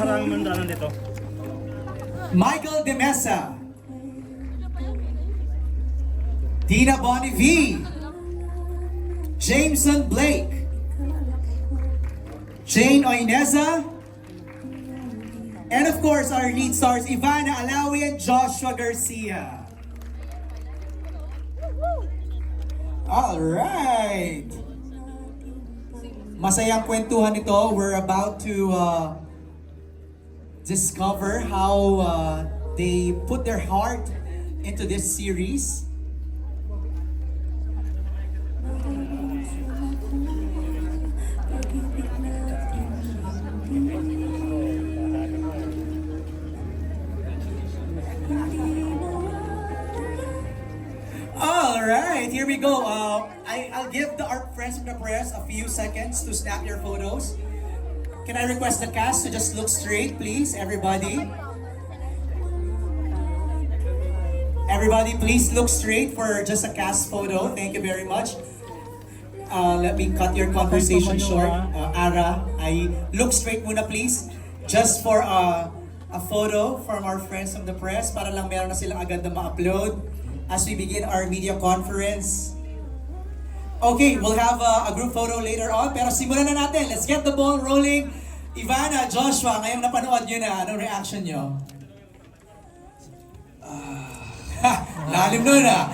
maraming mandalan dito. Michael De Mesa, Dina Bonnie V, Jameson Blake, Jane Oineza, and of course our lead stars Ivana Alawi and Joshua Garcia. All right. Masayang kwentuhan ito. We're about to discover how they put their heart into this series. Alright, here we go. I'll give our friends from the press a few seconds to snap your photos. Can I request the cast to just look straight, please, everybody? Everybody, please look straight for just a cast photo. Thank you very much. Let me cut your conversation short. Ara, look straight muna please. Just for a photo from our friends from the press para lang meron na silang agad na ma-upload as we begin our media conference. Okay, we'll have a group photo later on, pero simulan na natin. Let's get the ball rolling. Ivana, Joshua, ngayong napanood nyo na, anong reaction nyo? Lalim nun ah.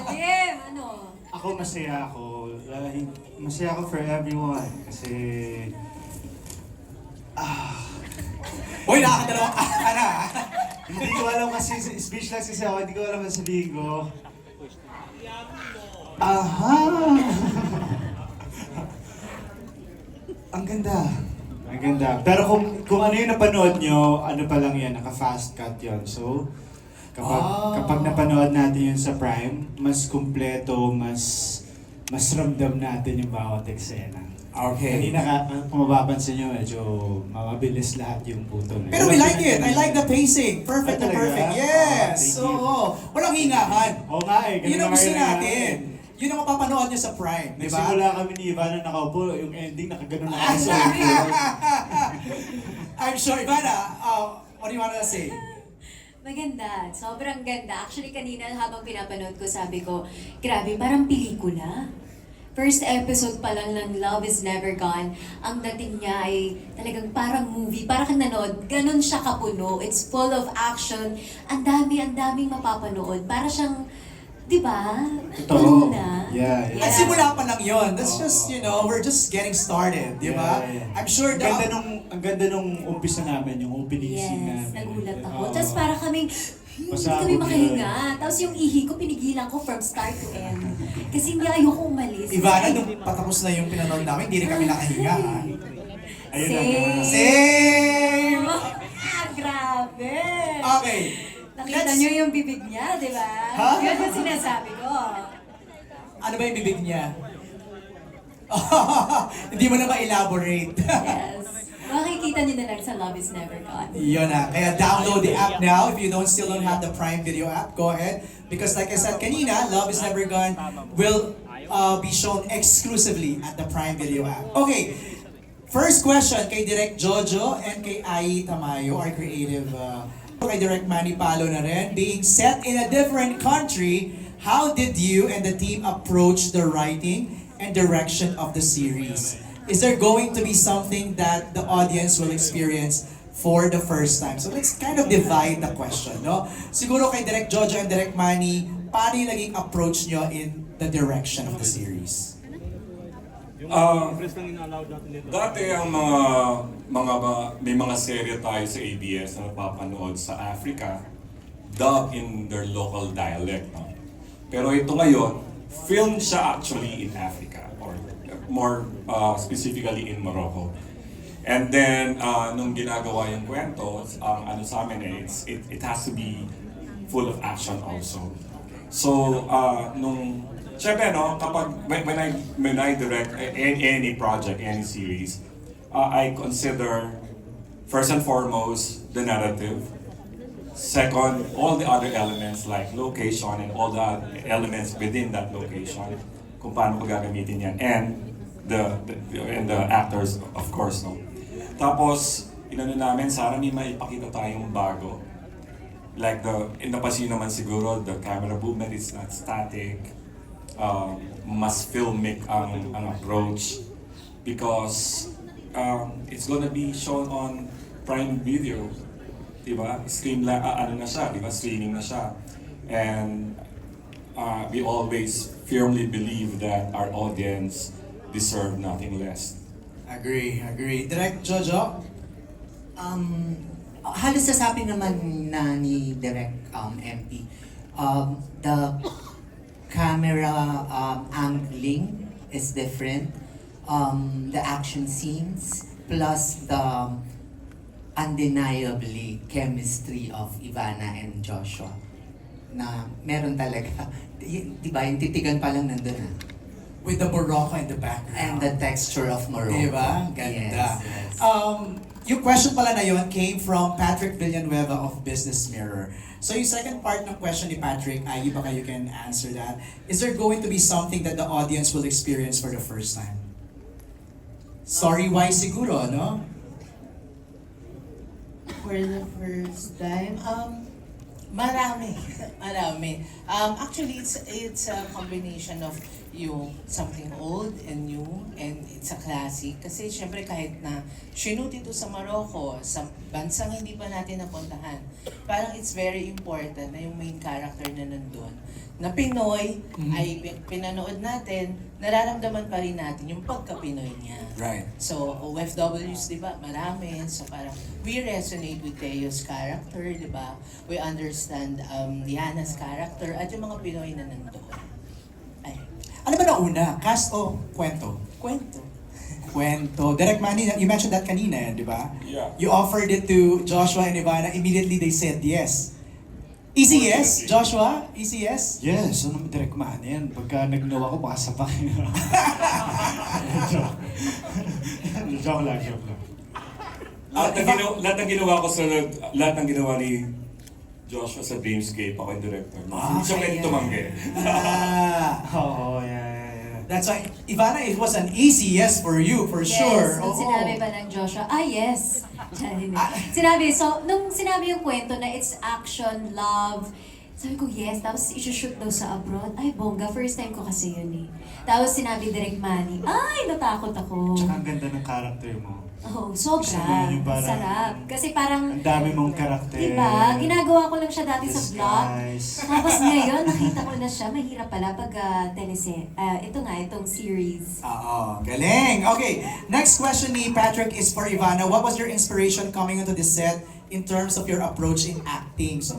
Lalim, ano? Ako masaya ako. Masaya ako for everyone. Kasi... Uy, nakakadalawa ka na. Hindi ko alam kasi, speechless kasi ako, hindi ko alam ang sabihin ko. Aha! Ang ganda. Ang ganda. Pero kung ano yung napanood nyo, ano pa lang yan, naka-fast cut yun. So, kapag napanood natin yun sa Prime, mas kumpleto, mas ramdam natin yung bawat eksena. Okay. Kanina kung mapapansin nyo, medyo mabilis lahat yung puto. Pero we like it. I like the pacing. Perfect na talaga? perfect. Yes. Thank you. Oo. Walang hingahan. Oo nga eh. Yun ang gusto natin. Yun ang mapapanood nyo sa Prime, di ba? Nagsimula kami ni Ivana nakaupo, yung ending nakaganon na kami sa I'm sure, Ivana, what do you want to say? Maganda. Sobrang ganda. Actually, kanina habang pinapanood ko, sabi ko, grabe, parang pelikula. First episode pa lang ng Love is Never Gone, ang dating niya ay talagang parang movie, parang kang nanood, ganun siya kapuno. It's full of action. Ang daming mapapanood. Para siyang, di ba? Totoo. Na. Yeah. At simula pa lang yun. That's just, we're just getting started, di ba? Yeah. I'm sure Ang ganda nung umpisa namin, yung opening scene Yes, namin. nagulat ako. Oo. Tapos para kaming, hindi kami makahinga. Tapos yung ihi ko, pinigilan ko from start to end. Kasi hindi ayoko umalis. Ivana, nung patapos na yung pinanood namin, hindi rin kami nakahinga. Ha? Ayun na Same. nga. Same! Grabe! Okay. Nakita niyo yung bibig niya, di ba? Ha? Yun yung sinasabi ko. Ano ba yung bibig niya? Hindi mo na ma-elaborate. Yes. Makikita niyo na lang sa Love is Never Gone. Yun na. Kaya download the app now. If you still don't have the Prime Video app, go ahead. Because like I said kanina, Love is Never Gone will be shown exclusively at the Prime Video app. Okay. First question kay Direk Jojo and kay Ai Tamayo, our creative. Kay Direk Manny Palo na rin. Being set in a different country, how did you and the team approach the writing and direction of the series? Is there going to be something that the audience will experience for the first time? So let's kind of divide the question, no? Siguro kay Direk Jojo and Direk Manny, paano yung naging approach nyo in the direction of the series? Dati ang may mga serye tayo sa ABS na napapanood sa Africa, dubbed in their local dialect. No? Pero ito ngayon, filmed siya actually in Africa, or more specifically in Morocco. And then, nung ginagawa yung kwento, ano sa amin it has to be full of action also. So, syempre, no, when I direct any project, any series, I consider first and foremost the narrative. Second, all the other elements like location and all the elements within that location, kung paano ko gagamitin yan, and the actors, of course, no. Tapos, inano namin, sana may maipakita tayong bago. Like napansin naman siguro, the camera movement is not static. Mas filmic ang approach. Because it's gonna be shown on Prime Video. Diba? Ano na siya, diba? Streaming na siya. And we always firmly believe that our audience deserve nothing less. Agree. Direct Jojo? Halos sasabi naman na ni Direct MP. The camera angling is different. The action scenes plus the undeniably chemistry of Ivana and Joshua na meron talaga. Di ba? Yung titigan pa lang nandun ah. With the Morocco in the background. And the texture of Morocco. Diba? Ganda. Yes. Yung question pala na yun came from Patrick Villanueva of Business Mirror. So yung second part ng question ni Patrick, ay baka you can answer that. Is there going to be something that the audience will experience for the first time? Sorry, why siguro, no? For the first time, marami. Actually, it's a combination of yung something old and new, and it's a classic. Kasi syempre kahit na shoot ito sa Morocco, sa bansang hindi pa natin napuntahan, parang it's very important na yung main character na nandun, na Pinoy, ay pinanood natin, nararamdaman pa rin natin yung pagka-Pinoy niya. Right. So, OFWs, di ba? Marami. So, parang we resonate with Teo's character, di ba? We understand Liana's character at yung mga Pinoy na nandoon. Ay, Ano ba nauna? Cast o kwento? kwento. Kwento. Direct Manny, you mentioned that kanina, di ba? Yeah. You offered it to Joshua and Ivana, immediately they said yes. Easy yes, Joshua? Easy yes? Yes, ano mo direct man yan? Pagka nag-no ako, baka sabay. Joke lang. Lahat ng ginawa ni Joshua sa Dreamscape, ako yung director. Hindi siya pwede tumanggi. Oo, yeah. That's why, Ivana, it was an easy yes for you, for sure. Yes, nung Oo. sinabi ba ng Joshua, yes. Nung sinabi yung kwento na it's action, love, sabi ko yes, tapos isushoot daw sa abroad. Ay, bongga, first time ko kasi yun eh. Tapos sinabi Direk Manny, ay, natakot ako. Tsaka ang ganda ng character mo. Oo, sobra. Sabihin yung parang- Sarap. Kasi parang, Ang dami mong karakter. diba, ginagawa ko lang siya dati sa vlog. Disguise. Tapos ngayon, nakita ko na siya, mahirap pala pag itong series. Oo, galing. Okay, next question ni Patrick is for Ivana. What was your inspiration coming onto the set in terms of your approach in acting? So,